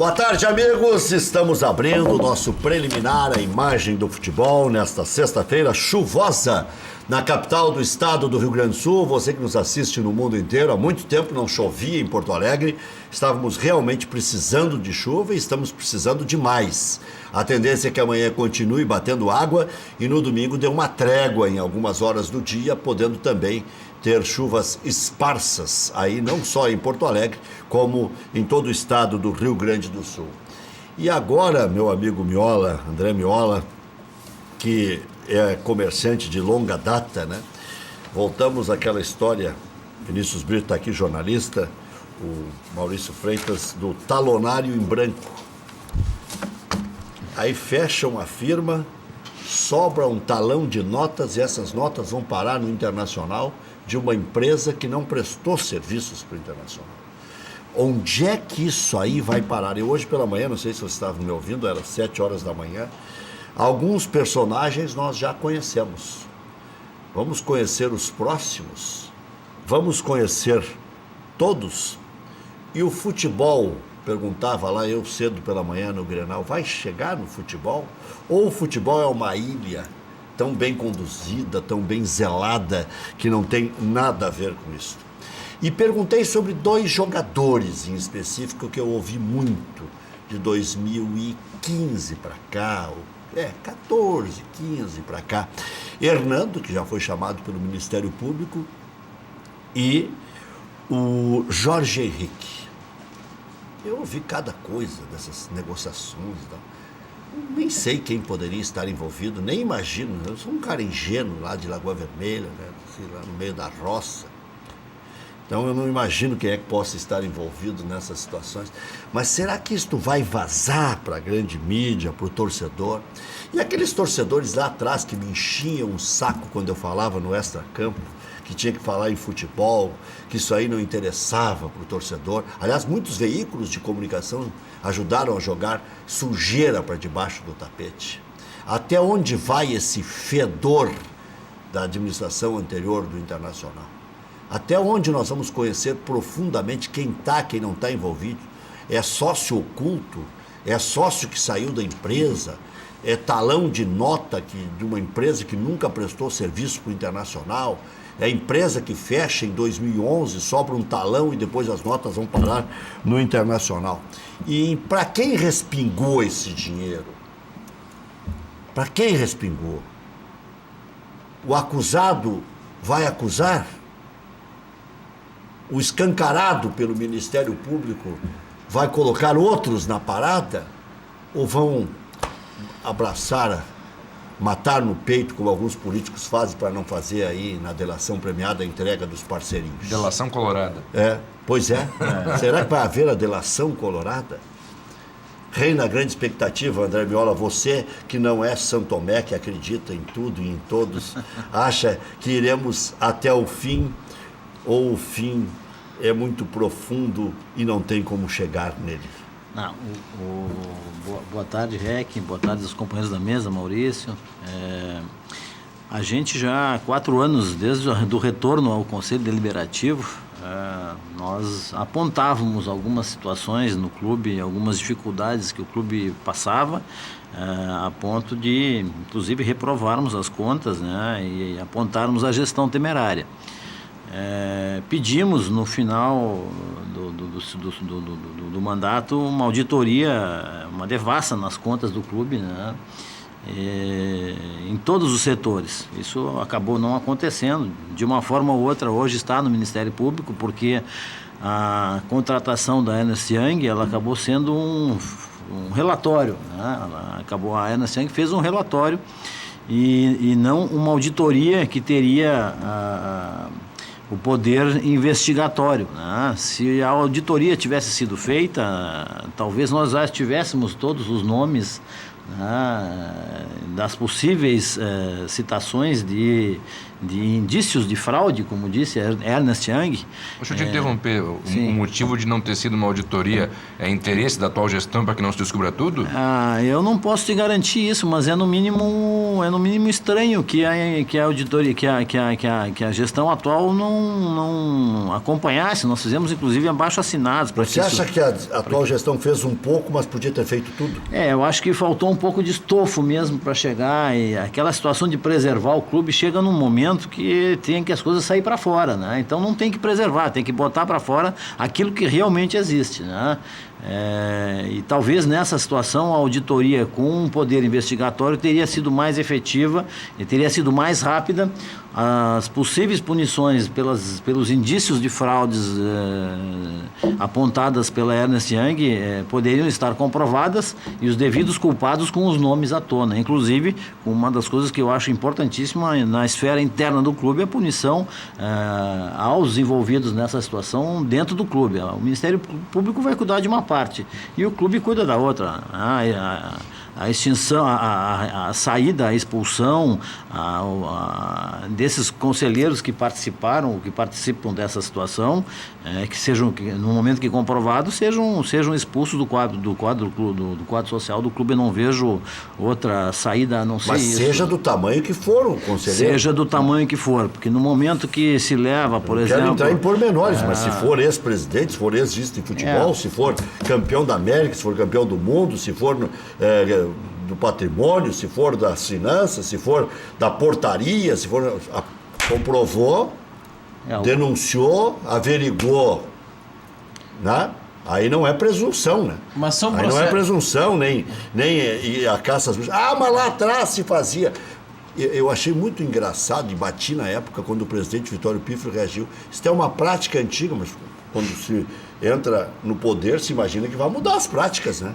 Boa tarde, amigos. Estamos abrindo o nosso preliminar, a imagem do futebol, nesta sexta-feira chuvosa, na capital do estado do Rio Grande do Sul. Você que nos assiste no mundo inteiro, há muito tempo não chovia em Porto Alegre. Estávamos realmente precisando de chuva e estamos precisando de mais. A tendência é que amanhã continue batendo água e no domingo dê uma trégua em algumas horas do dia, podendo também ter chuvas esparsas aí, não só em Porto Alegre, como em todo o estado do Rio Grande do Sul. E agora, meu amigo Miola, André Miola, que é comerciante de longa data, né? Voltamos àquela história, Vinícius Brito está aqui, jornalista, o Maurício Freitas, do talonário em branco. Aí fecham a firma, sobra um talão de notas e essas notas vão parar no Internacional de uma empresa que não prestou serviços para o Internacional. Onde é que isso aí vai parar? E hoje pela manhã, não sei se você estava me ouvindo, era 7 horas da manhã, alguns personagens nós já conhecemos. Vamos conhecer os próximos? Vamos conhecer todos? E o futebol, perguntava lá eu cedo pela manhã no Grenal, vai chegar no futebol? Ou o futebol é uma ilha tão bem conduzida, tão bem zelada, que não tem nada a ver com isso? E perguntei sobre 2 jogadores em específico que eu ouvi muito de 2015 para cá, 14, 15 para cá. Hernando, que já foi chamado pelo Ministério Público, e o Jorge Henrique. Eu ouvi cada coisa dessas negociações e tal. Nem sei quem poderia estar envolvido, nem imagino. Eu sou um cara ingênuo lá de Lagoa Vermelha, né? Assim, lá no meio da roça. Então eu não imagino quem é que possa estar envolvido nessas situações. Mas será que isto vai vazar para a grande mídia, para o torcedor? E aqueles torcedores lá atrás que me enchiam o saco quando eu falava no extracampo, que tinha que falar em futebol, que isso aí não interessava para o torcedor. Aliás, muitos veículos de comunicação ajudaram a jogar sujeira para debaixo do tapete. Até onde vai esse fedor da administração anterior do Internacional? Até onde nós vamos conhecer profundamente quem está, quem não está envolvido? É sócio oculto? É sócio que saiu da empresa? É talão de nota de uma empresa que nunca prestou serviço para o Internacional? É a empresa que fecha em 2011, sobra um talão e depois as notas vão parar no Internacional. E para quem respingou esse dinheiro? Para quem respingou? O acusado vai acusar? O escancarado pelo Ministério Público vai colocar outros na parada? Ou vão abraçar, matar no peito, como alguns políticos fazem para não fazer aí na delação premiada a entrega dos parceirinhos? Delação colorada. Pois é. Será que vai haver a delação colorada? Reina a grande expectativa, André Miola, você que não é São Tomé, que acredita em tudo e em todos, acha que iremos até o fim, ou o fim é muito profundo e não tem como chegar nele? Não, boa tarde, Rec, boa tarde aos companheiros da mesa, Maurício. A gente já há 4 anos, desde o retorno ao Conselho Deliberativo, nós apontávamos algumas situações no clube, algumas dificuldades que o clube passava, a ponto de, inclusive, reprovarmos as contas, né, e apontarmos a gestão temerária. Pedimos no final do mandato uma auditoria, uma devassa nas contas do clube, né, em todos os setores. Isso acabou não acontecendo. De uma forma ou outra, hoje está no Ministério Público, porque a contratação da Ernst Young, ela acabou sendo um relatório, né? A Ernst Young fez um relatório e não uma auditoria que teria o poder investigatório, né? Se a auditoria tivesse sido feita, talvez nós já tivéssemos todos os nomes, né, das possíveis citações de indícios de fraude, como disse Ernest Young. Deixa eu te interromper. O motivo de não ter sido uma auditoria é interesse da atual gestão para que não se descubra tudo? Eu não posso te garantir isso, mas é no mínimo estranho que a auditoria, que a gestão atual não acompanhasse. Nós fizemos inclusive abaixo-assinados. Você acha que a atual gestão fez um pouco, mas podia ter feito tudo? Eu acho que faltou um pouco de estofo mesmo para chegar, e aquela situação de preservar o clube chega num momento que tem que as coisas sair para fora, né? Então não tem que preservar, tem que botar para fora aquilo que realmente existe, né? E talvez nessa situação a auditoria com um poder investigatório teria sido mais efetiva e teria sido mais rápida. As possíveis punições pelos indícios de fraudes apontadas pela Ernest Young poderiam estar comprovadas e os devidos culpados com os nomes à tona. Inclusive, uma das coisas que eu acho importantíssima na esfera interna do clube é a punição aos envolvidos nessa situação dentro do clube. O Ministério Público vai cuidar de uma parte e o clube cuida da outra. A extinção, a saída, a expulsão desses conselheiros que participam dessa situação, que no momento que comprovado, sejam expulsos do quadro social do clube. Eu não vejo outra saída a não ser isso. Mas seja do tamanho que for o conselheiro. Seja do tamanho que for, porque no momento que se leva, por exemplo... Quero entrar em pormenores, mas se for ex-presidente, se for ex-vice de futebol, se for campeão da América, se for campeão do mundo, se for do patrimônio, se for das finanças, se for da portaria, se for... comprovou, denunciou, averiguou, né? Aí não é presunção, né? Mas são Aí não é presunção, nem a caça às bruxas. Mas lá atrás se fazia. Eu achei muito engraçado e bati na época quando o presidente Vitório Pífero reagiu. Isso é uma prática antiga, mas quando se entra no poder, se imagina que vai mudar as práticas, né?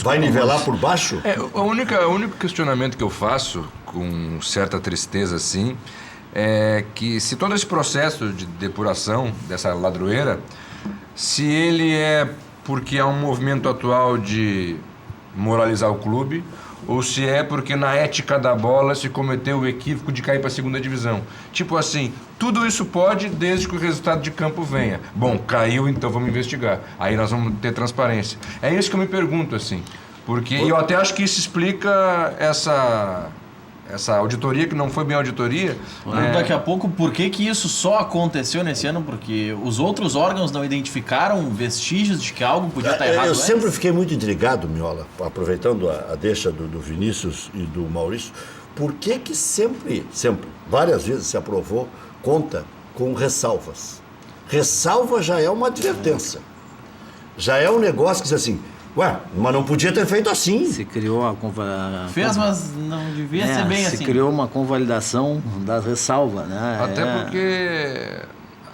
Vai nivelar por baixo? O único questionamento que eu faço, com certa tristeza assim, é que se todo esse processo de depuração dessa ladroeira, se ele é porque há um movimento atual de moralizar o clube, ou se é porque na ética da bola se cometeu o equívoco de cair para a segunda divisão. Tipo assim, tudo isso pode desde que o resultado de campo venha. Bom, caiu, então vamos investigar. Aí nós vamos ter transparência. É isso que eu me pergunto, assim. Porque eu até acho que isso explica essa auditoria, que não foi bem auditoria. Daqui a pouco, por que isso só aconteceu nesse ano? Porque os outros órgãos não identificaram vestígios de que algo podia estar errado. Eu sempre fiquei muito intrigado, Miola, aproveitando a deixa do Vinícius e do Maurício, por que sempre, várias vezes se aprovou conta com ressalvas. Ressalva já é uma advertência. Já é um negócio que diz assim, mas não podia ter feito assim. Se criou fez, mas não devia ser bem assim. Se criou uma convalidação da ressalva, né? Até porque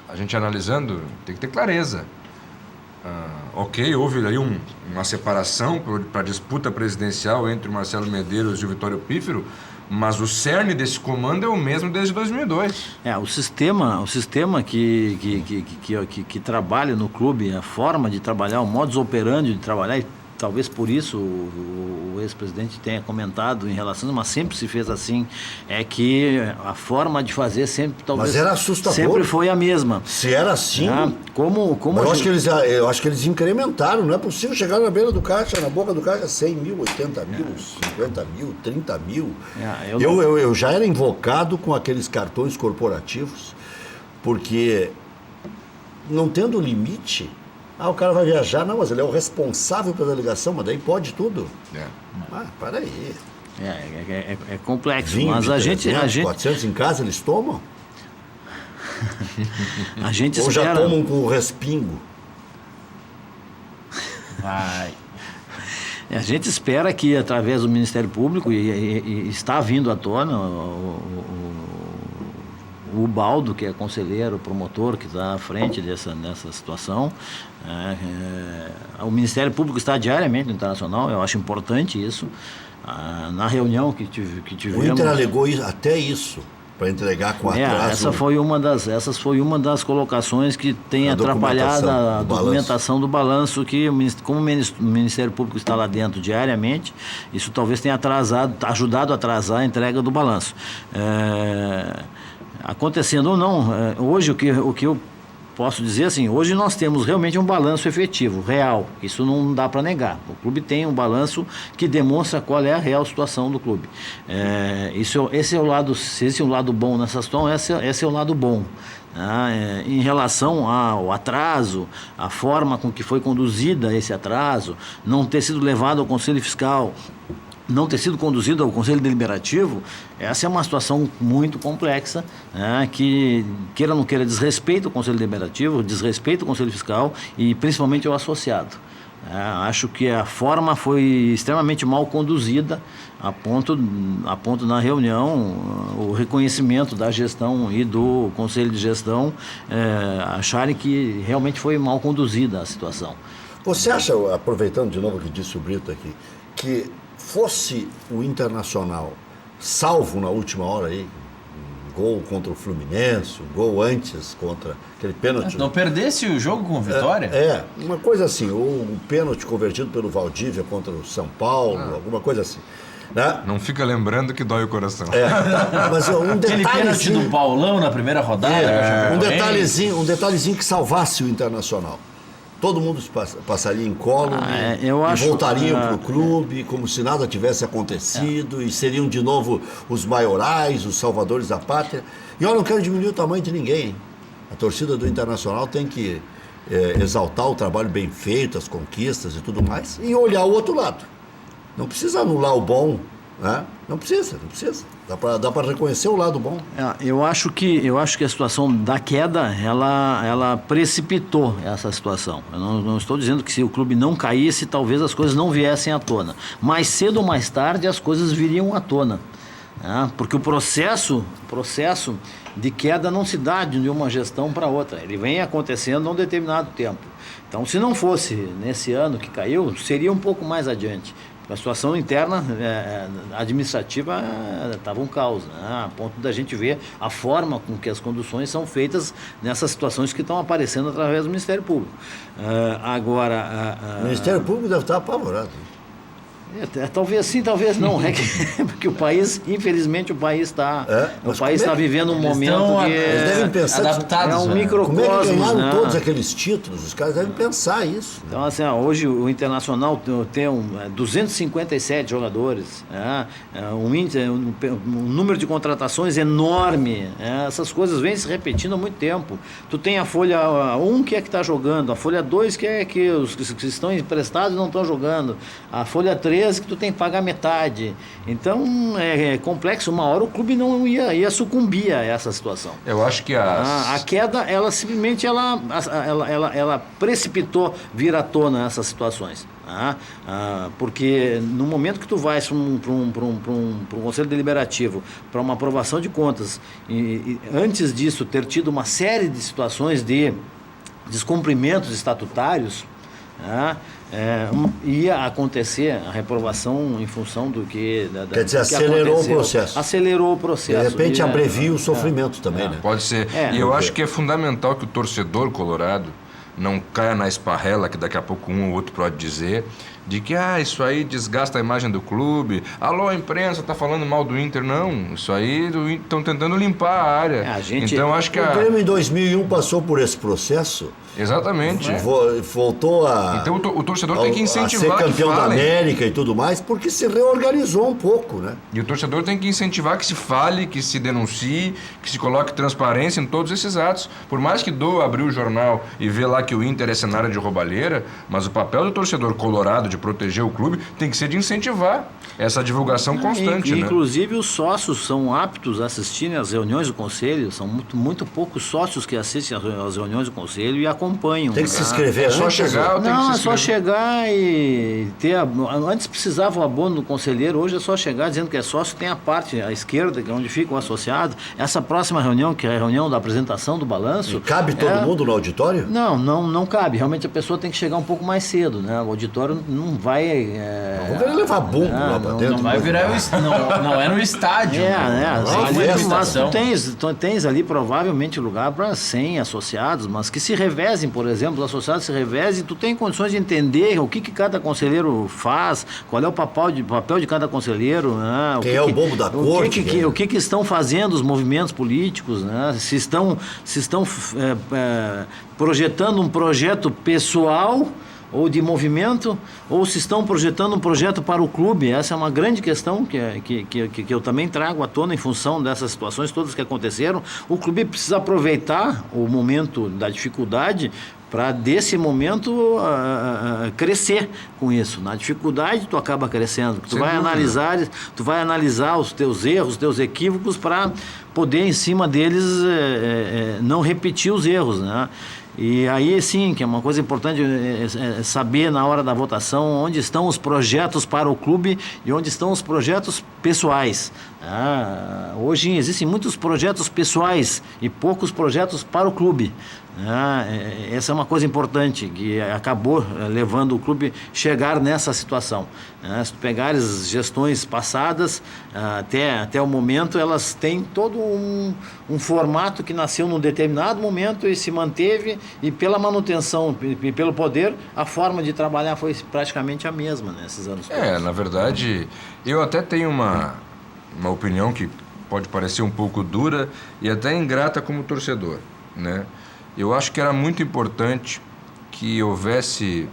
a gente analisando tem que ter clareza. Ok, houve aí uma separação para a disputa presidencial entre o Marcelo Medeiros e o Vitório Pífero, mas o cerne desse comando é o mesmo desde 2002. O sistema que trabalha no clube, a forma de trabalhar, o modus operandi de trabalhar, e talvez por isso o ex-presidente tenha comentado em relação, mas sempre se fez assim, é que a forma de fazer sempre, talvez... Mas era assustador. Sempre foi a mesma. Se era assim... Eu acho que eles incrementaram, não é possível chegar na beira do caixa, na boca do caixa, 100 mil, 80 mil, 50 mil, 30 mil. Eu já era invocado com aqueles cartões corporativos, porque não tendo limite... o cara vai viajar, não, mas ele é o responsável pela delegação, mas daí pode tudo. Para aí. É complexo, 20, mas 400 em casa eles tomam? A gente Ou espera... já tomam com o respingo? A gente espera que, através do Ministério Público, e está vindo à tona, o Baldo, que é conselheiro, promotor, que está à frente nessa situação. O Ministério Público está diariamente no Internacional, eu acho importante isso. Na reunião que tivemos... O Inter alegou até isso. para entregar com atraso. Essas foi uma das colocações que tem A atrapalhado a documentação do documentação do balanço, que como o Ministério Público está lá dentro diariamente, isso talvez tenha ajudado a atrasar a entrega do balanço. Acontecendo ou não, hoje o que eu posso dizer assim, hoje nós temos realmente um balanço efetivo, real, isso não dá para negar. O clube tem um balanço que demonstra qual é a real situação do clube. Esse é o lado bom nessa situação, esse é o lado bom. Em relação ao atraso, a forma com que foi conduzida esse atraso, não ter sido levado ao Conselho Fiscal, não ter sido conduzido ao Conselho Deliberativo, essa é uma situação muito complexa, que, queira ou não queira, desrespeita o Conselho Deliberativo, desrespeita o Conselho Fiscal e principalmente o associado. Acho que a forma foi extremamente mal conduzida, a ponto na reunião, o reconhecimento da gestão e do Conselho de Gestão acharem que realmente foi mal conduzida a situação. Você acha, aproveitando de novo o que disse o Brito aqui, que fosse o Internacional salvo na última hora aí, um gol contra o Fluminense, um gol antes contra aquele pênalti... Não perdesse o jogo com vitória? Uma coisa assim, ou um pênalti convertido pelo Valdívia contra o São Paulo, alguma coisa assim. Né? Não fica lembrando que dói o coração. Mas um Aquele pênalti do Paulão na primeira rodada. Um detalhezinho que salvasse o Internacional. Todo mundo passaria incólume e voltariam para o clube como se nada tivesse acontecido e seriam de novo os maiorais, os salvadores da pátria. E eu não quero diminuir o tamanho de ninguém, hein? A torcida do Internacional tem que exaltar o trabalho bem feito, as conquistas e tudo mais, e olhar o outro lado. Não precisa anular o bom, né? Não precisa. Dá para reconhecer o lado bom. Eu acho que a situação da queda, ela precipitou essa situação. Eu não estou dizendo que se o clube não caísse, talvez as coisas não viessem à tona. Mais cedo ou mais tarde, as coisas viriam à tona. Porque o processo de queda não se dá de uma gestão para outra. Ele vem acontecendo a um determinado tempo. Então, se não fosse nesse ano que caiu, seria um pouco mais adiante. A situação interna administrativa estava um caos, a ponto da gente ver a forma com que as conduções são feitas nessas situações que estão aparecendo através do Ministério Público. O Ministério Público deve estar apavorado. Talvez sim, talvez não. Porque o país, infelizmente, está vivendo um momento que eles devem pensar adaptados, um microcosmos. Como é que ganharam todos aqueles títulos? Os caras devem pensar isso. Então, assim, hoje o Internacional tem 257 jogadores, um número de contratações enorme. Essas coisas vêm se repetindo há muito tempo. Tu tem a folha 1 que está jogando, a folha 2 que os que estão emprestados não estão jogando, a folha 3 que tu tem que pagar metade. Então é complexo. Uma hora o clube não ia sucumbir a essa situação. Eu acho que a queda, ela simplesmente ela precipitou vir à tona essas situações. Porque no momento que tu vais para um Conselho Deliberativo, para uma aprovação de contas, e antes disso ter tido uma série de situações de descumprimentos estatutários, ia acontecer a reprovação em função do que... Quer dizer, acelerou o processo. Acelerou o processo. De repente abrevia o sofrimento também, né? Pode ser. E eu acho que é fundamental que o torcedor colorado não caia na esparrela, que daqui a pouco um ou outro pode dizer, de que isso aí desgasta a imagem do clube. Alô, a imprensa está falando mal do Inter. Não, isso aí estão tentando limpar a área. Então, acho que o Grêmio em 2001 passou por esse processo. Exatamente. Voltou a... Então o torcedor tem que incentivar a ser campeão da América e tudo mais, porque se reorganizou um pouco, né? E o torcedor tem que incentivar que se fale, que se denuncie, que se coloque transparência em todos esses atos. Por mais que doa abrir o jornal e ver lá que o Inter é cenário de roubalheira, mas o papel do torcedor colorado de proteger o clube tem que ser de incentivar essa divulgação constante. Inclusive, os sócios são aptos a assistirem às reuniões do Conselho. São muito poucos sócios que assistem às reuniões do Conselho e acompanham. Tem que se inscrever antes? Só chegar, não, é só chegar e ter... Antes precisava o abono do conselheiro, hoje é só chegar dizendo que é sócio, tem a parte à esquerda, que é onde fica o associado. Essa próxima reunião, que é a reunião da apresentação do balanço... E cabe todo mundo no auditório? Não cabe. Realmente a pessoa tem que chegar um pouco mais cedo, né? O auditório não vai... Vamos querer levar bumbo lá pra dentro. Não vai virar não é no estádio. Mas tu tens ali provavelmente lugar para 100 associados, mas que se revezem, por exemplo, os associados se revezem, tu tem condições de entender o que cada conselheiro faz, qual é o papel de cada conselheiro, né? Quem é o bobo da corte. O que estão fazendo os movimentos políticos, né? Se estão projetando um projeto pessoal ou de movimento, ou se estão projetando um projeto para o clube. Essa é uma grande questão que eu também trago à tona em função dessas situações todas que aconteceram. O clube precisa aproveitar o momento da dificuldade para, desse momento, crescer com isso. Na dificuldade, tu acaba crescendo. Tu vai analisar os teus erros, os teus equívocos, para poder, em cima deles, não repetir os erros, né? E aí, sim, que é uma coisa importante saber na hora da votação onde estão os projetos para o clube e onde estão os projetos pessoais. Hoje existem muitos projetos pessoais e poucos projetos para o clube. Essa é uma coisa importante que acabou levando o clube a chegar nessa situação. Se tu pegares gestões passadas, até o momento, elas têm todo um formato que nasceu num determinado momento e se manteve, e pela manutenção e pelo poder, a forma de trabalhar foi praticamente a mesma nesses anos todos. Na verdade, eu até tenho uma opinião que pode parecer um pouco dura e até ingrata como torcedor, né? Eu acho que era muito importante que houvesse,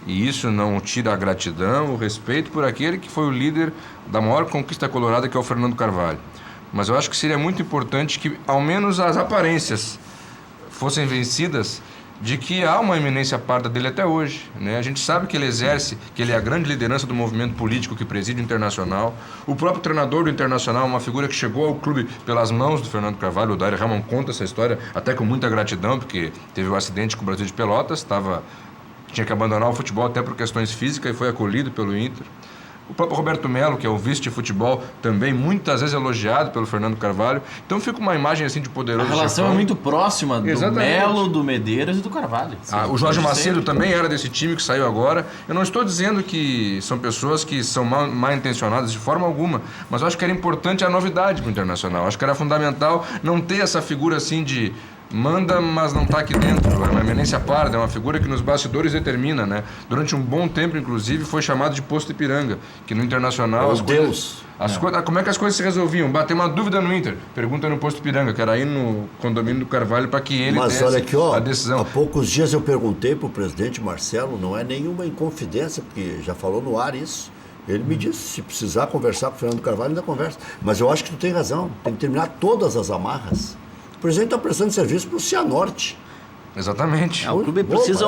e isso não tira a gratidão, o respeito por aquele que foi o líder da maior conquista colorada, que é o Fernando Carvalho. Mas eu acho que seria muito importante que, ao menos, as aparências fossem vencidas de que há uma eminência parda dele até hoje, né? A gente sabe que ele exerce, que ele é a grande liderança do movimento político que preside o Internacional. O próprio treinador do Internacional, uma figura que chegou ao clube pelas mãos do Fernando Carvalho. O Daire Ramon conta essa história até com muita gratidão, porque teve um acidente com o Brasil de Pelotas, tinha que abandonar o futebol até por questões físicas e foi acolhido pelo Inter. O próprio Roberto Melo, que é o vice de futebol, também muitas vezes elogiado pelo Fernando Carvalho. Então fica uma imagem assim de poderoso. A relação chefão. É muito próxima do Melo, do Medeiros e do Carvalho. O Jorge Macedo também era desse time que saiu agora. Eu não estou dizendo que são pessoas que são mal intencionadas de forma alguma, mas eu acho que era importante a novidade para o Internacional. Eu acho que era fundamental não ter essa figura assim de manda, mas não está aqui dentro. É uma eminência parda, é uma figura que nos bastidores determina, né? Durante um bom tempo, inclusive, foi chamado de Posto Ipiranga, que no Internacional... Como é que as coisas se resolviam? Bater uma dúvida no Inter, pergunta no Posto Ipiranga, que era ir no condomínio do Carvalho para que ele desse olha aqui, a decisão. Há poucos dias eu perguntei para o presidente Marcelo, não é nenhuma inconfidência, porque já falou no ar isso. Ele me disse, se precisar conversar com o Fernando Carvalho, ainda conversa. Mas eu acho que tu tem razão, tem que terminar todas as amarras. O presidente está prestando serviço para o Cianorte. Exatamente. O clube precisa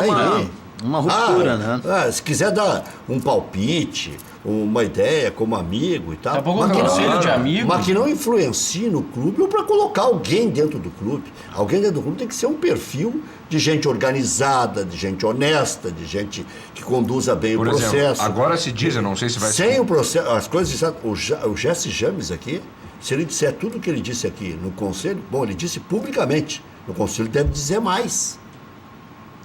uma ruptura, né? Se quiser dar um palpite, uma ideia como amigo e tal. Daqui a pouco conselho de amigo. Mas que não influencie no clube ou para colocar alguém dentro do clube. Alguém dentro do clube tem que ser um perfil de gente organizada, de gente honesta, de gente que conduza bem o processo. Exemplo, agora se diz, eu não sei se vai... Sem o processo, as coisas... O Jesse James aqui, se ele disser tudo o que ele disse aqui no conselho, bom, ele disse publicamente, no conselho deve dizer mais.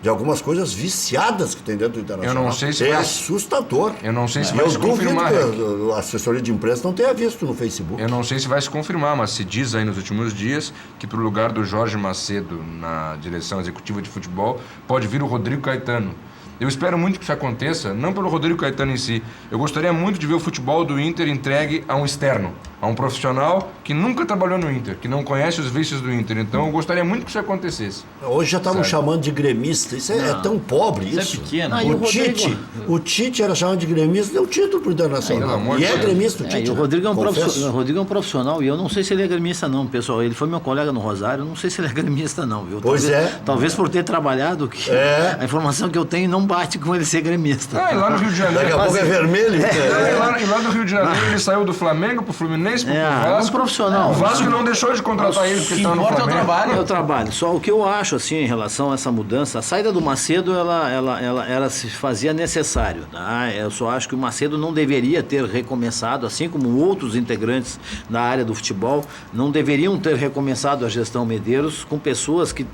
De algumas coisas viciadas que tem dentro do Internacional. Eu não sei se assustador. Eu não sei se vai se confirmar. Que a assessoria de imprensa não tenha visto no Facebook. Eu não sei se vai se confirmar, mas se diz aí nos últimos dias que para o lugar do Jorge Macedo na direção executiva de futebol pode vir o Rodrigo Caetano. Eu espero muito que isso aconteça, não pelo Rodrigo Caetano em si. Eu gostaria muito de ver o futebol do Inter entregue a um externo, a um profissional que nunca trabalhou no Inter, que não conhece os vícios do Inter. Então eu gostaria muito que isso acontecesse. Hoje já estavam chamando de gremista. Isso é tão pobre, isso. Isso é pequeno. O Tite era chamado de gremista, deu título para o Internacional. E é gremista o Tite. E o Rodrigo é um profissional, e eu não sei se ele é gremista não, pessoal. Ele foi meu colega no Rosário, eu não sei se ele é gremista não, viu? Talvez por ter trabalhado, que a informação que eu tenho não bate com ele ser gremista. E lá no Rio de Janeiro... Daqui a pouco é vermelho. E lá no Rio de Janeiro ele saiu do Flamengo pro Fluminense, Fluminense, pro É Vasco. um profissional. O Vasco não deixou de contratar ele porque O que estava no importa é o Flamengo. trabalho. É o trabalho. Só o que eu acho, assim, em relação a essa mudança, a saída do Macedo, ela se fazia necessário. Tá? Eu só acho que o Macedo não deveria ter recomeçado, assim como outros integrantes da área do futebol, não deveriam ter recomeçado a gestão Medeiros com pessoas que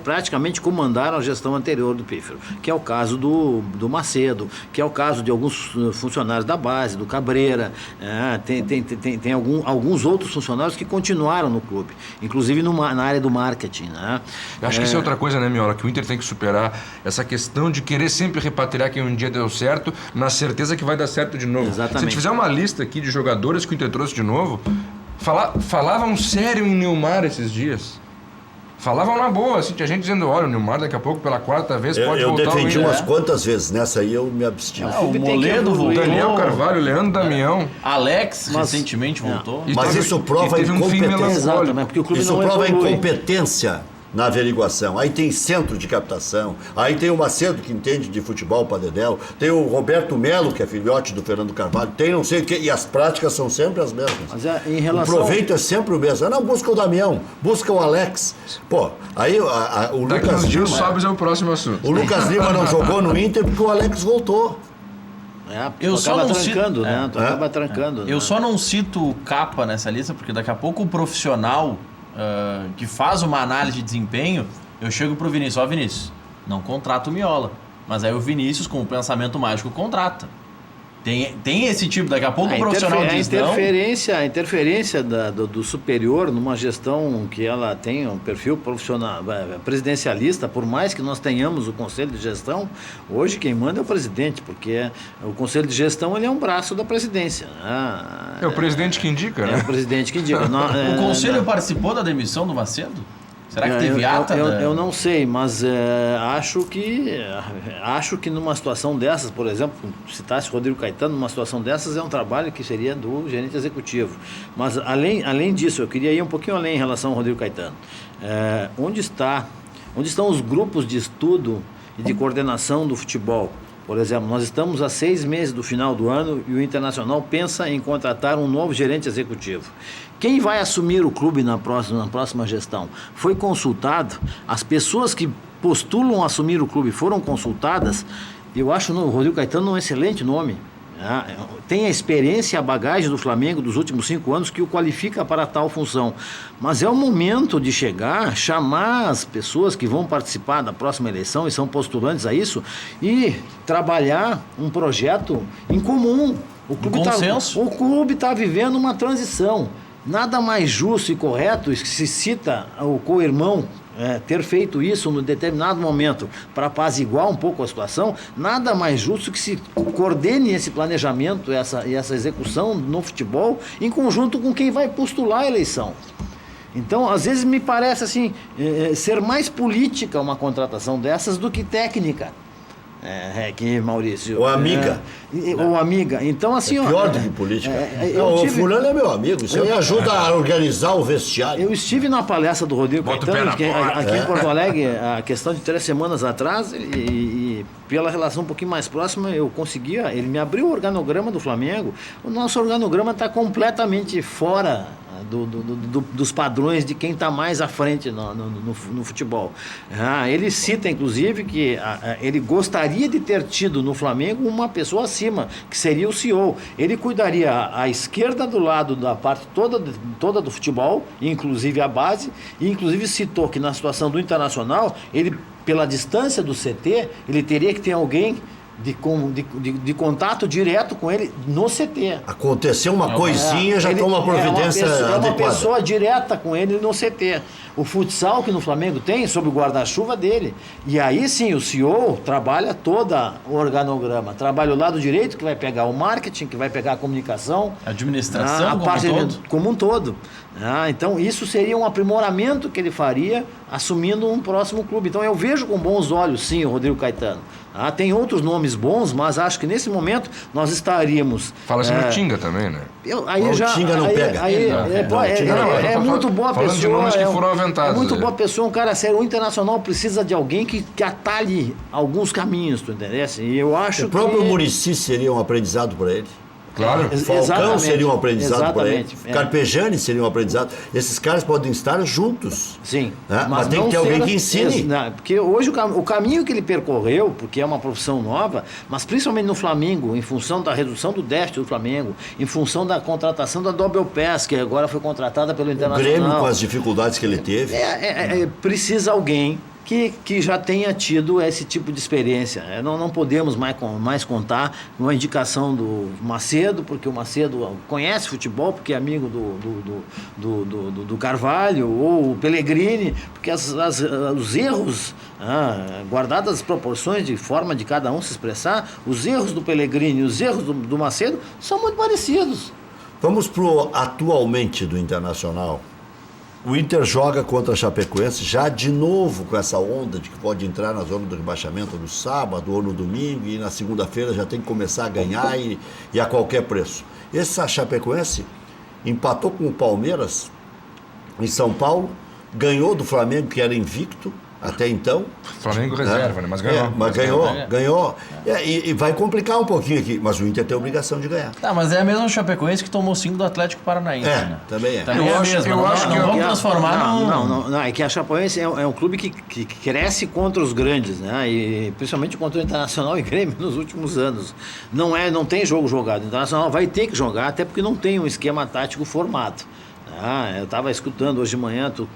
praticamente comandaram a gestão anterior do Pífero, que é o caso do Macedo, que é o caso de alguns funcionários da base, do Cabreira, tem alguns outros funcionários que continuaram no clube, inclusive na área do marketing. Né? Eu acho que isso é outra coisa, né, Miola? Que o Inter tem que superar essa questão de querer sempre repatriar quem um dia deu certo, na certeza que vai dar certo de novo. Exatamente. Se a gente fizer uma lista aqui de jogadores que o Inter trouxe de novo, falavam sério em Nilmar esses dias. Falavam na boa, assim, tinha gente dizendo, olha, o Nilmar daqui a pouco pela 4ª vez pode Eu voltar ao defendi Inter. umas quantas vezes, nessa aí eu me abstive. O Tem que Moledo evoluir. voltou. Daniel Carvalho, Leandro Damião. Alex Mas- recentemente voltou. E Mas teve- isso prova e teve um fim incompetência. melancólico. Exato, porque o clube Isso não prova a evolui. incompetência na averiguação. Aí tem centro de captação, aí tem o Macedo que entende de futebol para Dedéu, tem o Roberto Melo, que é filhote do Fernando Carvalho, tem não sei o quê, e as práticas são sempre as mesmas. Mas em O relação... proveito é sempre o mesmo. Não, busca o Damião, busca o Alex. Pô, aí o Daqui Lucas uns dias o Lima... Sobres é o próximo assunto. O Lucas Lima não jogou no Inter porque o Alex voltou. Tu só acaba não cito- trancando, né? Tu acaba trancando. Eu né? só não cito o Capa nessa lista, porque daqui a pouco o profissional que faz uma análise de desempenho, eu chego pro Vinícius, ó Vinícius, não contrata o Miola. Mas aí o Vinícius, com o pensamento mágico, contrata. Tem esse tipo, daqui a pouco o profissional diz não. A interferência do superior numa gestão que ela tem um perfil profissional, presidencialista, por mais que nós tenhamos o conselho de gestão, hoje quem manda é o presidente, porque o conselho de gestão ele é um braço da presidência. Né? É o presidente que indica, É né? o presidente que indica. O conselho participou da demissão do Macedo? Será que teve ata? Eu não sei, mas acho que numa situação dessas, por exemplo, citasse o Rodrigo Caetano, numa situação dessas é um trabalho que seria do gerente executivo. Mas além disso, eu queria ir um pouquinho além em relação ao Rodrigo Caetano. Onde estão os grupos de estudo e de coordenação do futebol? Por exemplo, nós estamos a 6 meses do final do ano e o Internacional pensa em contratar um novo gerente executivo. Quem vai assumir o clube na próxima gestão? Foi consultado? As pessoas que postulam assumir o clube foram consultadas? Eu acho o Rodrigo Caetano um excelente nome. Tem a experiência e a bagagem do Flamengo dos últimos 5 anos que o qualifica para tal função. Mas é o momento de chamar as pessoas que vão participar da próxima eleição e são postulantes a isso e trabalhar um projeto em comum. O clube está vivendo uma transição. Nada mais justo e correto que se cita o co-irmão ter feito isso num determinado momento para apaziguar um pouco a situação, nada mais justo que se coordene esse planejamento e essa execução no futebol em conjunto com quem vai postular a eleição. Então, às vezes me parece assim, ser mais política uma contratação dessas do que técnica. Que Maurício. Ou amiga. Ou amiga. Então, assim, Pior do que política. o O fulano é meu amigo. Isso aí ajuda a organizar o vestiário. Eu estive na palestra do Rodrigo Bota o pé Caetano, na porta. aqui em Porto Alegre, a questão de 3 semanas atrás, e pela relação um pouquinho mais próxima, eu conseguia, ele me abriu o organograma do Flamengo. O nosso organograma está completamente fora dos padrões de quem está mais à frente no futebol. Ele cita, inclusive, que ele gostaria de ter tido no Flamengo uma pessoa acima, que seria o CEO. Ele cuidaria à esquerda do lado da parte toda do futebol, inclusive a base, e inclusive citou que na situação do Internacional, ele, pela distância do CT, ele teria que ter alguém de contato direto com ele no CT. Aconteceu uma coisinha, já toma providência É uma adequada. pessoa direta com ele no CT. O futsal que no Flamengo tem, sob o guarda-chuva dele. E aí sim, o CEO trabalha todo o organograma. Trabalha o lado direito, que vai pegar o marketing, que vai pegar a comunicação. A administração a como parte um todo. como um todo. Então, isso seria um aprimoramento que ele faria assumindo um próximo clube. Então, eu vejo com bons olhos, sim, o Rodrigo Caetano. Tem outros nomes bons, mas acho que nesse momento nós estaríamos... Fala-se no Tinga também, né? O Tinga não pega. É muito boa falando pessoa. de nomes que foram aventados. É muito boa pessoa, um cara sério. O Internacional precisa de alguém que atalhe alguns caminhos, tu entendesse? E eu acho O próprio que... Muricy seria um aprendizado para ele. Claro. Falcão Exatamente. seria um aprendizado para ele. Exatamente. Carpegiani seria um aprendizado. Esses caras podem estar juntos. Sim. Mas tem não que ter alguém ser- que ensine. Não, porque hoje o caminho que ele percorreu, porque é uma profissão nova, mas principalmente no Flamengo, em função da redução do déficit do Flamengo, em função da contratação da Dobel Pass, que agora foi contratada pelo O Internacional. Grêmio, com as dificuldades que ele teve. Precisa alguém que já tenha tido esse tipo de experiência. Não podemos mais contar com a indicação do Macedo, porque o Macedo conhece futebol, porque é amigo do Carvalho, ou o Pellegrini, porque os erros, guardadas as proporções de forma de cada um se expressar, os erros do Pellegrini e os erros do Macedo são muito parecidos. Vamos pro atualmente do Internacional. O Inter joga contra a Chapecoense já de novo com essa onda de que pode entrar na zona do rebaixamento no sábado ou no domingo e na segunda-feira já tem que começar a ganhar e a qualquer preço. Essa Chapecoense empatou com o Palmeiras em São Paulo, ganhou do Flamengo, que era invicto até então. Flamengo reserva, né? Mas ganhou. Mas ganhou. E vai complicar um pouquinho aqui, mas o Inter tem a obrigação de ganhar. Tá, mas é a mesma Chapecoense que tomou 5 do Atlético Paranaense, né? Também é. Também é a mesma. eu Não, acho não que vamos transformar Não, é que a Chapecoense é um clube que cresce contra os grandes, né? E principalmente contra o Internacional e Grêmio nos últimos anos. Não tem jogo jogado. O Internacional vai ter que jogar, até porque não tem um esquema tático formado. Eu estava escutando hoje de manhã, tu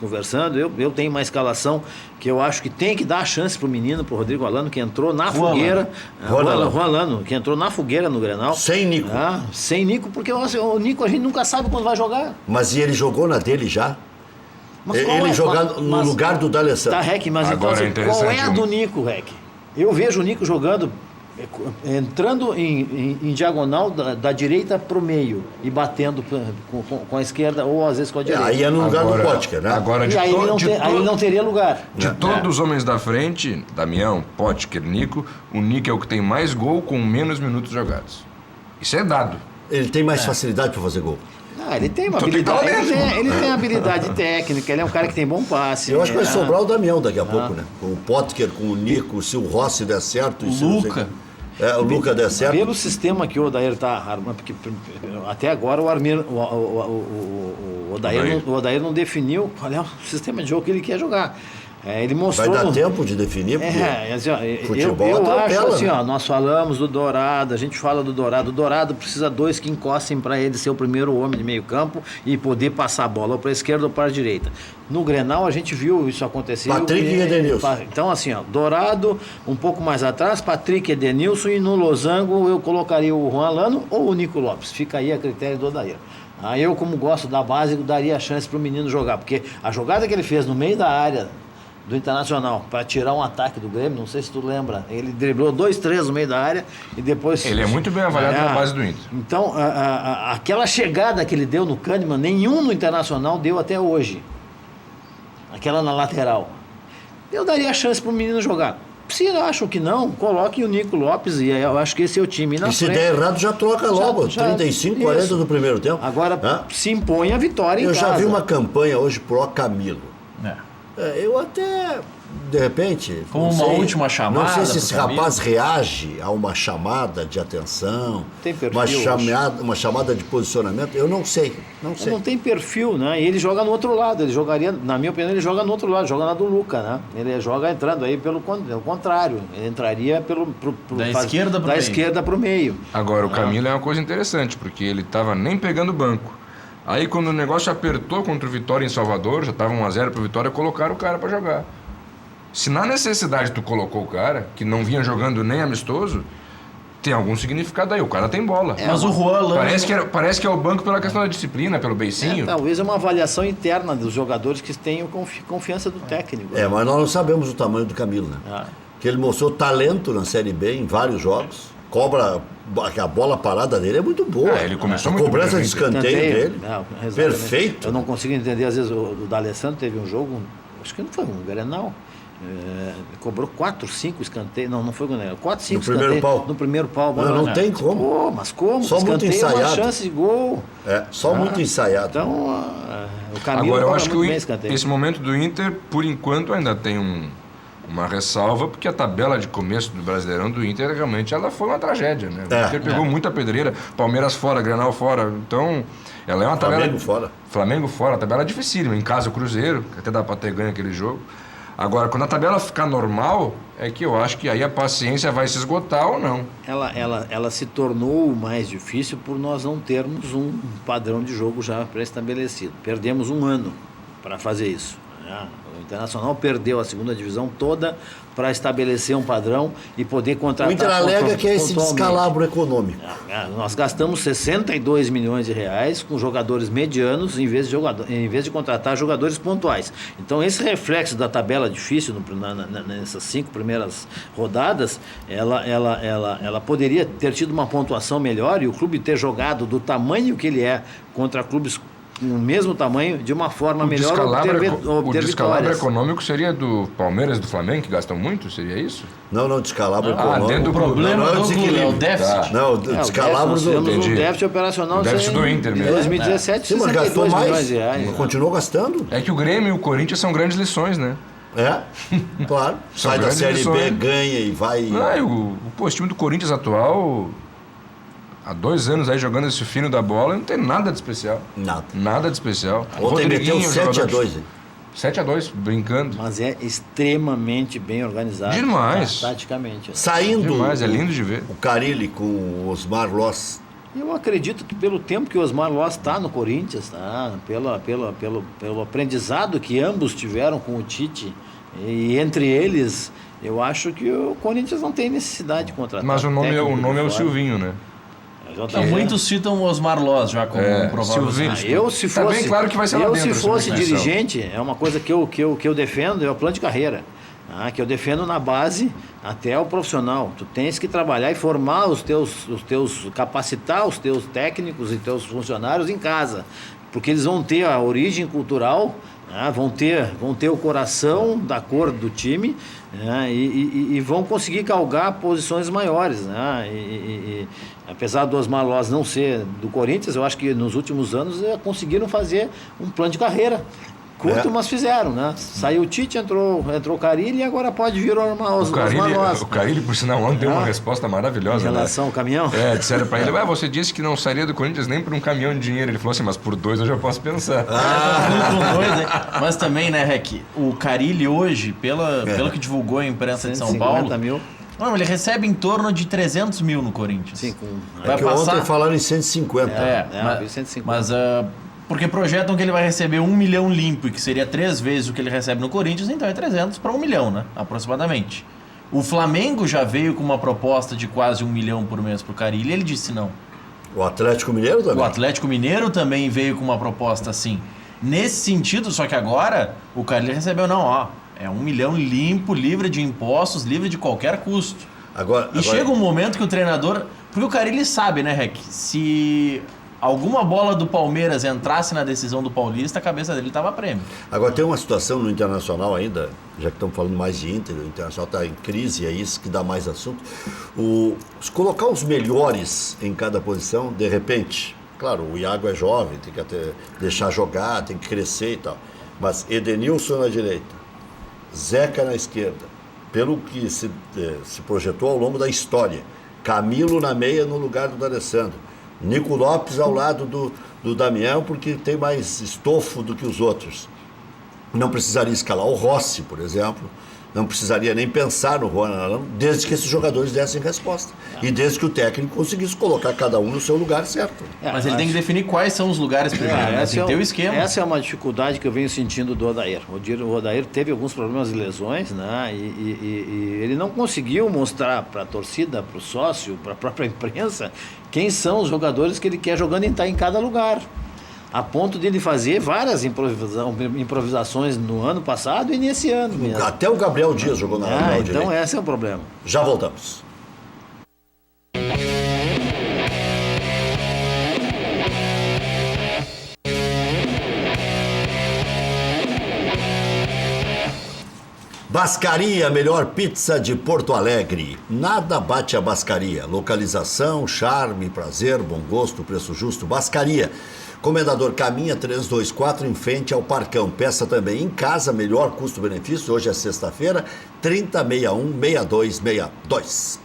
conversando, eu tenho uma escalação que eu acho que tem que dar a chance pro menino, pro Rodrigo Alano, que entrou na fogueira. Juan Alano, que entrou na fogueira no Grenal. Sem Nico. Sem Nico, porque o Nico a gente nunca sabe quando vai jogar. Mas e ele jogou na dele já? Mas Ele jogando no lugar do D'Alessandro. Tá, Rec, mas Agora então, é qual é a interessante do Nico, Rec? Eu vejo o Nico jogando, entrando em diagonal da direita pro meio e batendo com a esquerda ou às vezes com a direita. Aí é no lugar do Potker, né? Agora, E aí ele não teria lugar. De todos os homens da frente, Damião, Potker, Nico, o Nico é o que tem mais gol com menos minutos jogados. Isso é dado. Ele tem mais facilidade para fazer gol. Ele tem uma Então tem habilidade. talento. Ele tem habilidade técnica, ele é um cara que tem bom passe. Eu acho que vai né? sobrar o Damião daqui a pouco, né? Com o Potker, com o Nico, se o Rossi der certo. O se não sei- Luca. O Luca der certo. Pelo sistema que o Odair está armando, porque até agora o Odair não definiu qual é o sistema de jogo que ele quer jogar. Ele mostrou. Vai dar tempo de definir, porque Assim, futebol eu atropela, acho assim, né? nós falamos do Dourado, a gente fala do Dourado. O Dourado precisa dois que encostem para ele ser o primeiro homem de meio campo e poder passar a bola ou para a esquerda ou para a direita. No Grenal a gente viu isso acontecer. Patrick e Edenilson. Então assim, Dourado um pouco mais atrás, Patrick e Edenilson, e no losango eu colocaria o Juan Alano ou o Nico Lopes. Fica aí a critério do Odair. Eu, como gosto da base, daria a chance para o menino jogar, porque a jogada que ele fez no meio da área do Internacional para tirar um ataque do Grêmio, não sei se tu lembra, ele driblou 2-3 no meio da área e depois... Ele é muito bem avaliado na base do Inter. Então, aquela chegada que ele deu no Kahneman, nenhum no Internacional deu até hoje. Aquela na lateral. Eu daria a chance para o menino jogar. Se acham que não, coloquem o Nico Lopes e eu acho que esse é o time. E se der errado, já troca logo. 35, 40 isso. do primeiro tempo. Agora, se impõe a vitória em Eu casa. já vi uma campanha hoje pro Camilo. É. Eu até, de repente... Como não uma sei, última chamada Não sei se pro esse Camilo. rapaz reage a uma chamada de atenção, Tem perfil, uma chamada de posicionamento. Eu não sei, não sei. Não tem perfil, né? E ele joga no outro lado. Ele jogaria, na minha opinião, ele joga no outro lado, joga na do Luca, né? Ele joga entrando aí pelo contrário. Ele entraria da esquerda para o meio. Agora, o Camilo é uma coisa interessante, porque ele estava nem pegando banco. Aí, quando o negócio apertou contra o Vitória em Salvador, já estava 1-0 pro Vitória, colocaram o cara para jogar. Se na necessidade tu colocou o cara, que não vinha jogando nem amistoso, tem algum significado aí. O cara tem bola. Mas o Juan Alano... Parece que é o banco pela questão da disciplina, pelo beicinho. Talvez é uma avaliação interna dos jogadores que tenham confiança do técnico. Mas nós não sabemos o tamanho do Camilo, né? Que ele mostrou talento na Série B em vários jogos. Cobra, a bola parada dele é muito boa. Ele começou a muito cobrança bem, de escanteio dele. Exatamente. Perfeito. Eu não consigo entender, às vezes, o D'Alessandro teve um jogo, acho que não foi um Grenal. Cobrou 4, 5 escanteios. Não foi Grenal. 4, 5 escanteios. Primeiro pau. No primeiro pau. Não tem como. Mas como? Só muito Escanteio é uma ensaiado. chance de gol. Só muito ensaiado. Então, o Camilo Agora, eu cobra acho que muito bem escanteio. esse momento do Inter, por enquanto, ainda tem uma ressalva, porque a tabela de começo do Brasileirão do Inter realmente ela foi uma tragédia, né? O Inter pegou muita pedreira, Palmeiras fora, Grenal fora, então ela é uma tabela... Flamengo fora, a tabela é dificílima, em casa o Cruzeiro, que até dá para ter ganho aquele jogo. Agora, quando a tabela ficar normal, é que eu acho que aí a paciência vai se esgotar ou não. Ela se tornou mais difícil por nós não termos um padrão de jogo já pré-estabelecido. Perdemos um ano para fazer isso, né? O Internacional perdeu a segunda divisão toda para estabelecer um padrão e poder contratar... O Inter alega que é esse descalabro econômico. Nós gastamos 62 milhões de reais com jogadores medianos em vez de contratar jogadores pontuais. Então, esse reflexo da tabela difícil nessas 5 primeiras rodadas, ela poderia ter tido uma pontuação melhor e o clube ter jogado do tamanho que ele é contra clubes com o mesmo tamanho, de uma forma melhor, o descalabro econômico seria do Palmeiras e do Flamengo, que gastam muito? Seria isso? Não, descalabro econômico. Dentro do problema é o déficit. Não, o descalabro do... Nós temos um déficit operacional... O déficit do Inter mesmo. Em 2017, 62 milhões de reais. Continuou gastando. É que o Grêmio e o Corinthians são grandes lições, né? Claro. Sai da Série B, ganha e vai... Esse time do Corinthians atual... Há 2 anos aí jogando esse fino da bola, não tem nada de especial. Nada de especial. Ontem meteu 7-2. 7-2, brincando. Mas é extremamente bem organizado. Demais. Taticamente. Saindo... Demais, é lindo de ver. O Carille com o Osmar Loss. Eu acredito que pelo tempo que o Osmar Loss está no Corinthians, pelo aprendizado que ambos tiveram com o Tite, e entre eles, eu acho que o Corinthians não tem necessidade de contratar. Mas o nome é o Silvinho, né? Muitos citam o Osmar Loss já como um provável. Se fosse, tá bem claro que vai ser lá dentro, se fosse dirigente, é uma coisa que eu defendo, é o plano de carreira. Que eu defendo na base até o profissional. Tu tens que trabalhar e formar capacitar os teus técnicos e teus funcionários em casa, porque eles vão ter a origem cultural, vão ter o coração da cor do time, e vão conseguir galgar posições maiores, apesar do Osmar Loss não ser do Corinthians, eu acho que nos últimos anos conseguiram fazer um plano de carreira curto, mas fizeram, né? Saiu o Tite, entrou o Carille e agora pode vir o Osmar Loss. O Carille, por sinal, ontem deu uma resposta maravilhosa. Em relação ao caminhão? Disseram para ele, você disse que não sairia do Corinthians nem por um caminhão de dinheiro. Ele falou assim, mas por 2 eu já posso pensar. Mas também, né, Rec, o Carille hoje, pelo que divulgou a imprensa de São Paulo... mil. Não, ele recebe em torno de 300 mil no Corinthians. Sim, ontem falaram em 150. Mas 150. Mas... porque projetam que ele vai receber 1 milhão limpo, e que seria 3 vezes o que ele recebe no Corinthians, então é 300 para 1 milhão, né? Aproximadamente. O Flamengo já veio com uma proposta de quase 1 milhão por mês para o Carille, e ele disse não. O Atlético Mineiro também? O Atlético Mineiro também veio com uma proposta assim. Nesse sentido, só que agora o Carille recebeu é 1 milhão limpo, livre de impostos, livre de qualquer custo. Agora... chega um momento que o treinador... Porque o Carille sabe, né, Rec? Se... alguma bola do Palmeiras entrasse na decisão do Paulista, a cabeça dele estava a prêmio. Agora, tem uma situação no Internacional ainda, já que estamos falando mais de Inter, o Internacional está em crise, é isso que dá mais assunto. Se colocar os melhores em cada posição, de repente, claro, o Iago é jovem, tem que até deixar jogar, tem que crescer e tal, mas Edenilson na direita, Zeca na esquerda, pelo que se projetou ao longo da história, Camilo na meia no lugar do D'Alessandro, Nico Lopes ao lado do Damião, porque tem mais estofo do que os outros. Não precisaria escalar o Rossi, por exemplo. Não precisaria nem pensar no Ronald, desde que esses jogadores dessem resposta. E desde que o técnico conseguisse colocar cada um no seu lugar certo. Mas ele tem que definir quais são os lugares primeiro, tem que ter o esquema. Essa é uma dificuldade que eu venho sentindo do Odair. O Odair teve alguns problemas de lesões, né? E ele não conseguiu mostrar para a torcida, para o sócio, para a própria imprensa, quem são os jogadores que ele quer jogando em cada lugar. A ponto de ele fazer várias improvisações no ano passado e nesse ano mesmo. Até o Gabriel Dias jogou na lateral direita. Então esse é o problema. Já voltamos. Bascaria, melhor pizza de Porto Alegre. Nada bate a Bascaria. Localização, charme, prazer, bom gosto, preço justo. Bascaria. Comendador Caminha 324, em frente ao Parcão. Peça também em casa, melhor custo-benefício. Hoje é sexta-feira, 3061-6262.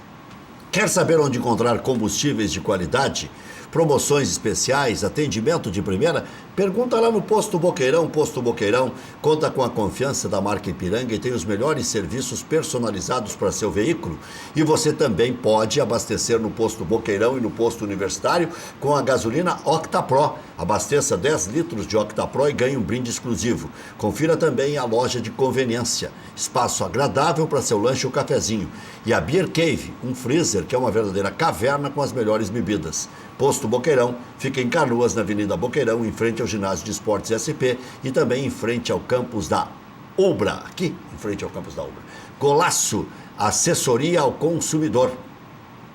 Quer saber onde encontrar combustíveis de qualidade? Promoções especiais, atendimento de primeira? Pergunta lá no Posto Boqueirão. Posto Boqueirão conta com a confiança da marca Ipiranga e tem os melhores serviços personalizados para seu veículo. E você também pode abastecer no Posto Boqueirão e no Posto Universitário com a gasolina OctaPro. Abasteça 10 litros de OctaPro e ganhe um brinde exclusivo. Confira também a loja de conveniência. Espaço agradável para seu lanche ou cafezinho. E a Beer Cave, um freezer que é uma verdadeira caverna com as melhores bebidas. Posto Boqueirão fica em Canoas, na Avenida Boqueirão, em frente ao Ginásio de Esportes SP e também em frente ao campus da Ubra, aqui em frente ao campus da Ubra. Golaço, assessoria ao consumidor.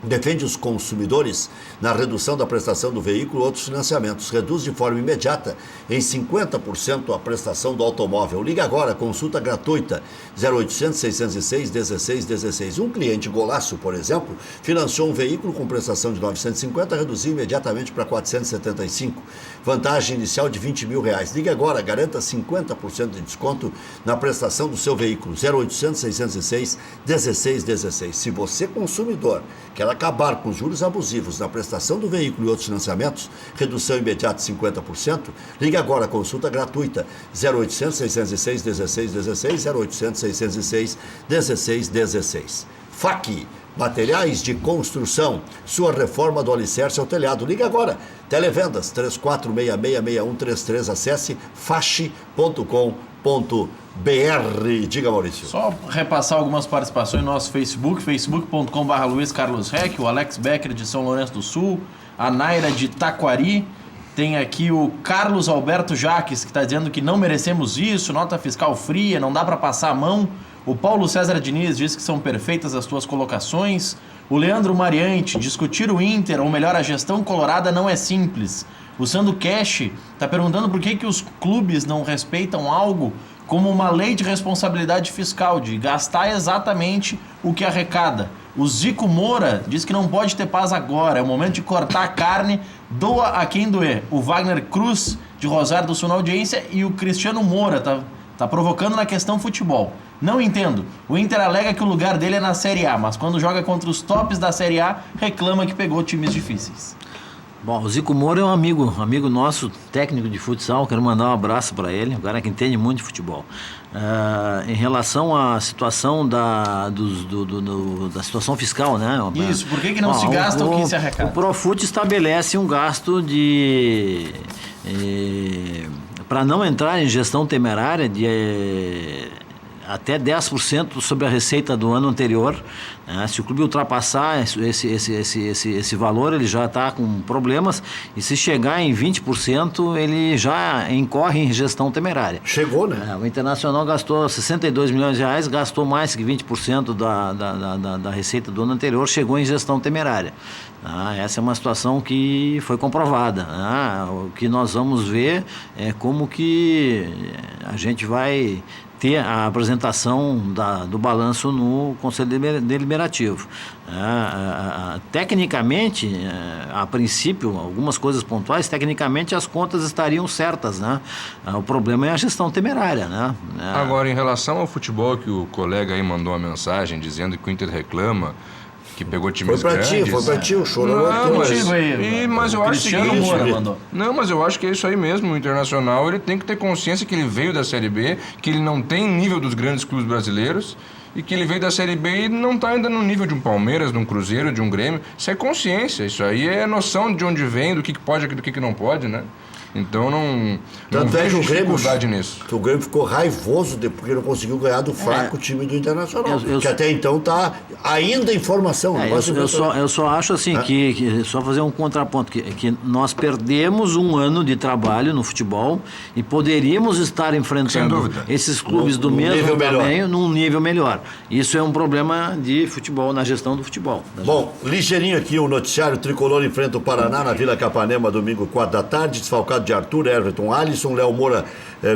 Defende os consumidores na redução da prestação do veículo e outros financiamentos. Reduz de forma imediata em 50% a prestação do automóvel. Liga agora, consulta gratuita, 0800 606 1616. Um cliente Golaço, por exemplo, financiou um veículo com prestação de 950, reduziu imediatamente para 475. Vantagem inicial de R$20 mil. Ligue agora, garanta 50% de desconto na prestação do seu veículo, 0800 606 1616. Se você, consumidor, quer acabar com os juros abusivos na prestação do veículo e outros financiamentos, redução imediata de 50%, ligue agora, consulta gratuita, 0800 606 1616, 0800 606 1616. FAC, materiais de construção, sua reforma do alicerce ao telhado. Ligue agora, televendas 34666133, acesse fache.com.br. Diga, Maurício. Só repassar algumas participações no nosso Facebook, facebook.com.br Luiz Carlos Reck, o Alex Becker de São Lourenço do Sul, a Naira de Taquari, tem aqui o Carlos Alberto Jaques, que está dizendo que não merecemos isso, nota fiscal fria, não dá para passar a mão. O Paulo César Diniz diz que são perfeitas as tuas colocações. O Leandro Mariante, discutir o Inter, ou melhor, a gestão colorada não é simples. O Sandro Cash está perguntando por que os clubes não respeitam algo como uma lei de responsabilidade fiscal, de gastar exatamente o que arrecada. O Zico Moura diz que não pode ter paz agora, é o momento de cortar a carne, doa a quem doer. O Wagner Cruz, de Rosário do Sul, na audiência, e o Cristiano Moura tá provocando na questão futebol. Não entendo. O Inter alega que o lugar dele é na Série A, mas quando joga contra os tops da Série A, reclama que pegou times difíceis. Bom, o Zico Moura é um amigo nosso, técnico de futsal, quero mandar um abraço para ele, um cara que entende muito de futebol. Em relação à situação da situação fiscal, né? Isso, por que não se gasta o que se arrecada? O Profut estabelece um gasto de... para não entrar em gestão temerária de... até 10% sobre a receita do ano anterior. Se o clube ultrapassar esse valor, ele já está com problemas, e se chegar em 20%, ele já incorre em gestão temerária. Chegou, né? O Internacional gastou 62 milhões de reais, gastou mais que 20% da receita do ano anterior, chegou em gestão temerária. Essa é uma situação que foi comprovada. O que nós vamos ver é como que a gente vai ter a apresentação do balanço no Conselho Deliberativo. Tecnicamente, a princípio, algumas coisas pontuais, tecnicamente as contas estariam certas, né? O problema é a gestão temerária, né? Agora, em relação ao futebol, que o colega aí mandou uma mensagem dizendo que o Inter reclama que pegou times grandes. Foi pra ti, o choro mas eu acho que mas eu acho que é isso aí mesmo. O Internacional, ele tem que ter consciência que ele veio da Série B, que ele não tem nível dos grandes clubes brasileiros, e que ele veio da Série B e não está ainda no nível de um Palmeiras, de um Cruzeiro, de um Grêmio. Isso é consciência, isso aí é noção de onde vem, do que pode e do que não pode, né? Então não vejo dificuldade nisso. Que o Grêmio ficou raivoso porque não conseguiu ganhar do fraco time do Internacional. Que até então está ainda em formação. Eu só acho assim que só fazer um contraponto, que nós perdemos um ano de trabalho no futebol e poderíamos estar enfrentando esses clubes do mesmo tamanho num nível melhor. Isso é um problema de futebol, na gestão do futebol. Bom, ligeirinho aqui, o noticiário Tricolor enfrenta o Paraná na Vila Capanema, domingo, 4h, desfalcado de Arthur, Everton, Alisson. Léo Moura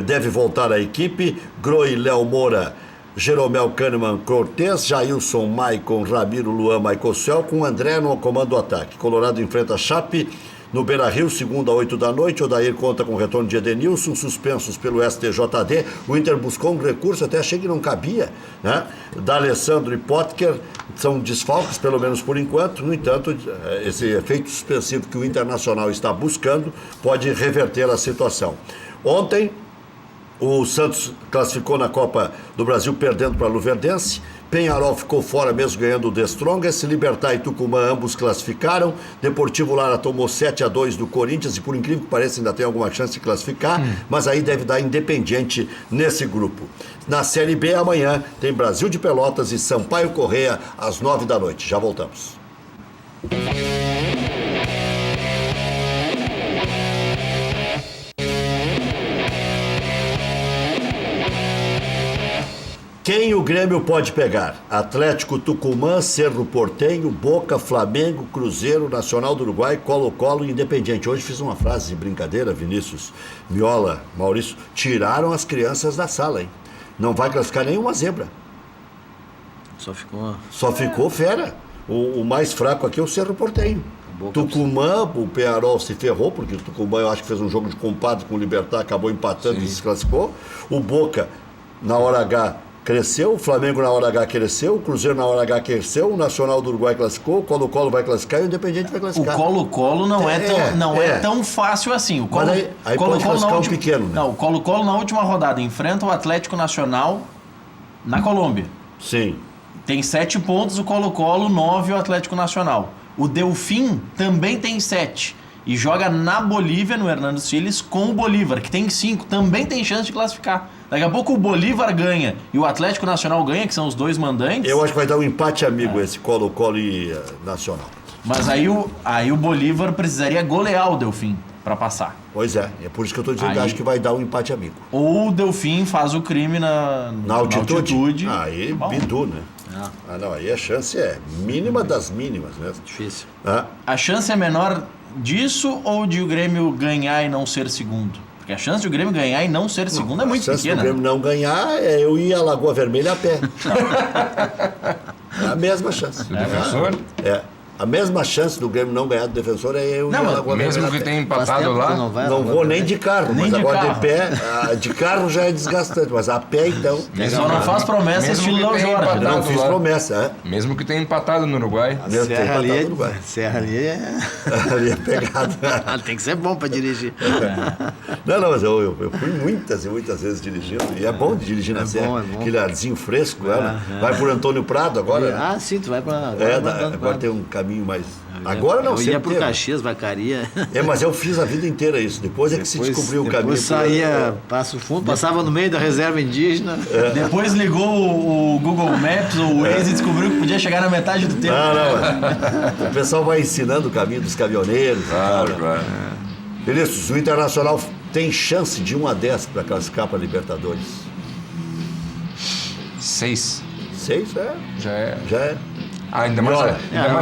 deve voltar à equipe. Groi, Léo Moura, Jeromel, Kahneman, Cortez, Jailson, Maicon, Ramiro, Luan, Michael Cel, com André no comando do ataque. Colorado enfrenta a Chape no Beira-Rio, segunda, 8 da noite. Odair conta com o retorno de Edenilson, suspensos pelo STJD. O Inter buscou um recurso, até achei que não cabia, né? D'Alessandro e Potker são desfalques, pelo menos por enquanto. No entanto, esse efeito suspensivo que o Internacional está buscando pode reverter a situação. Ontem, o Santos classificou na Copa do Brasil perdendo para a Luverdense. Peñarol ficou fora mesmo ganhando o The Strongest. Libertad e Tucumã ambos classificaram. Deportivo Lara tomou 7-2 do Corinthians e por incrível que pareça ainda tem alguma chance de classificar, mas aí deve dar Independiente nesse grupo. Na Série B amanhã tem Brasil de Pelotas e Sampaio Corrêa às 9 da noite. Já voltamos. Quem o Grêmio pode pegar? Atlético, Tucumã, Cerro Porteño, Boca, Flamengo, Cruzeiro, Nacional do Uruguai, Colo-Colo e Independiente. Hoje fiz uma frase de brincadeira, Vinícius, Miola, Maurício. Tiraram as crianças da sala, hein? Não vai classificar nenhuma zebra. Só ficou fera. O mais fraco aqui é o Cerro Porteño. Tucumã, o Peñarol se ferrou, porque o Tucumã eu acho que fez um jogo de compadre com o Libertad, acabou empatando e se classificou. O Boca, na hora H, cresceu, o Flamengo na hora H cresceu, o Cruzeiro na hora H cresceu, o Nacional do Uruguai classificou, o Colo-Colo vai classificar e o Independiente vai classificar. O Colo-Colo não é tão fácil assim. O Mas aí pode classificar um pequeno, né? Não, o Colo-Colo na última rodada enfrenta o Atlético Nacional na Colômbia. Sim. Tem 7 pontos o Colo-Colo, 9 o Atlético Nacional. O Delfim também tem 7. E joga na Bolívia, no Hernando Siles, com o Bolívar, que tem 5. Também tem chance de classificar. Daqui a pouco o Bolívar ganha e o Atlético Nacional ganha, que são os dois mandantes. Eu acho que vai dar um empate amigo esse Colo-Colo e Nacional. Mas aí o Bolívar precisaria golear o Delfim para passar. Pois é por isso que eu estou dizendo que acho que vai dar um empate amigo. Ou o Delfim faz o crime na altitude. Aí, Bidu, né? Não, aí a chance é mínima das mínimas, né? Difícil. A chance é menor disso ou de o Grêmio ganhar e não ser segundo? Porque a chance de o Grêmio ganhar e não ser segundo é muito pequena. A chance do Grêmio não ganhar é eu ir à Lagoa Vermelha a pé. É a mesma chance. Do Defensor? A mesma chance do Grêmio não ganhar do Defensor é eu ir à Lagoa Vermelha. Mesmo que tenha empatado lá? Não vou nem de carro, mas agora de pé, de carro já é desgastante, mas a pé então. Só não faz promessa estilo Léo Jorge. Não fiz promessa, Mesmo que tenha empatado no Uruguai. Serra ali é... Ali é pegado. Tem que ser bom para dirigir. Não, mas eu fui muitas e muitas vezes dirigindo. E é bom dirigir na Serra. Aquele arzinho fresco, né? Vai por Antônio Prado agora. Sim, tu vai para... Agora tem um caminho mais... Agora não, sempre ia por Caxias, Vacaria. Mas eu fiz a vida inteira isso. Depois é que se descobriu o caminho. Depois saía Passo Fundo, passava no meio da reserva indígena. Depois ligou o Google Maps ou o Waze e descobriu que podia chegar na metade do tempo. Não. O pessoal vai ensinando o caminho dos caminhoneiros. Claro. Vinícius, o Internacional tem chance de 1-10 para classificar para a Libertadores? 6. 6? Já é. Ainda mais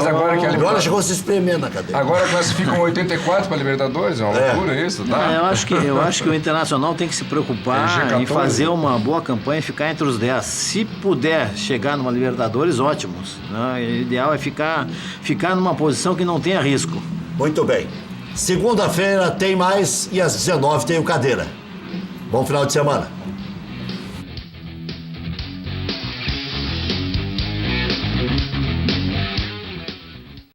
agora que a Agora chegou a se espremer na cadeira. Agora classificam 84 para a Libertadores, é uma loucura isso, tá? Eu acho que o Internacional tem que se preocupar em fazer uma boa campanha e ficar entre os 10. Se puder chegar numa Libertadores, ótimos. O ideal é ficar numa posição que não tenha risco. Muito bem. Segunda-feira tem mais e às 19 tem o Cadeira. Bom final de semana.